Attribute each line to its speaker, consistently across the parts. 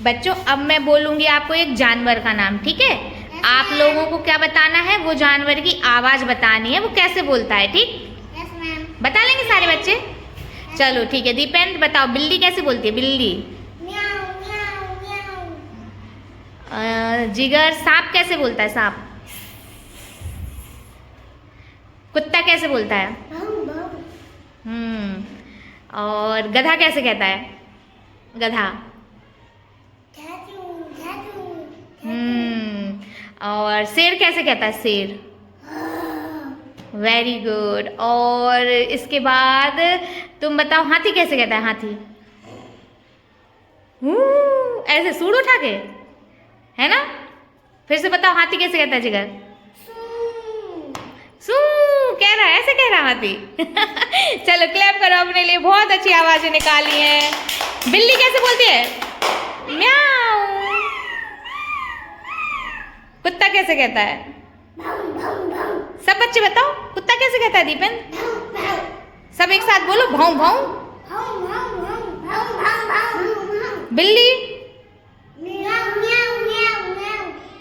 Speaker 1: बच्चों अब मैं बोलूँगी आपको एक जानवर का नाम, ठीक है? आप लोगों को क्या बताना है, वो जानवर की आवाज़ बतानी है, वो कैसे बोलता है, ठीक?
Speaker 2: Yes ma'am.
Speaker 1: बता लेंगे सारे बच्चे? चलो ठीक है। दीपेंद्र बताओ बिल्ली कैसे बोलती है? बिल्ली।
Speaker 2: म्याऊ म्याऊ म्याऊ।
Speaker 1: जिगर सांप कैसे बोलता है? सांप। कुत्ता कैसे बोलता है?
Speaker 2: भाऊ भाऊ।
Speaker 1: और गधा कैसे कहता है? गधा।
Speaker 2: झाजू झाजू।
Speaker 1: और शेर कैसे कहता है? शेर। Very good. और इसके बाद तुम बताओ हाथी कैसे कहता है? हाथी। ऐसे सूंड उठा के, है ना? फिर से बताओ हाथी कैसे कहता है? जिगर। सू कह रहा है, ऐसे कह रहा हाथी। चलो क्लैप करो अपने लिए, बहुत अच्छी आवाजें निकाली हैं। बिल्ली कैसे बोलती है? म्याऊ। कुत्ता कैसे कहता है? सब बच्चे बताओ कुत्ता कैसे कहता है? दीपेंद्र सब एक साथ बोलो, भाऊ भाऊ। बिल्ली।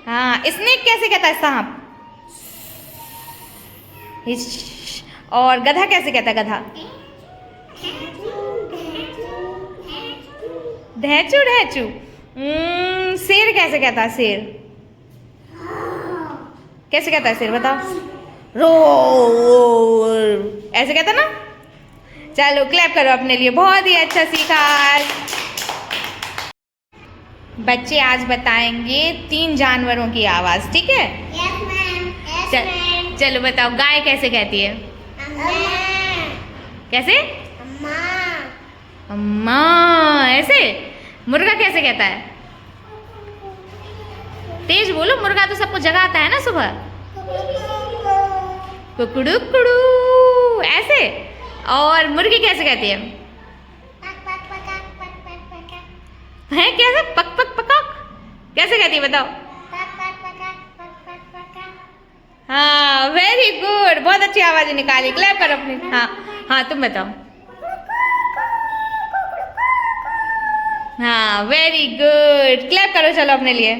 Speaker 1: हाँ। स्नेक कैसे कहता है? सांप। और गधा कैसे कहता है? गधा। ढैचू ढैचू। शेर कैसे कहता है? शेर कैसे कहता है? शेर बताओ। रोर ऐसे कहता ना। चलो क्लैप करो अपने लिए, बहुत ही अच्छा सीखा आज। बच्चे आज बताएंगे 3 जानवरों की आवाज, ठीक है?
Speaker 2: Yes ma'am.
Speaker 1: चलो बताओ गाय कैसे कहती है? कैसे? अम्मा। ऐसे? मुर्गा कैसे कहता है? तेज बोलो, मुर्गा तो सबको जगाता है ना सुबह। कुकड़ू कुड़ू ऐसे। और मुर्गी कैसे कहती है? है कैसे? पक पक पकाक कैसे कहती है बताओ? हाँ वेरी गुड, बहुत अच्छी आवाज निकाली। क्लैप करो अपनी। हाँ हाँ तुम बताओ। हाँ वेरी गुड, क्लैप करो चलो अपने लिए।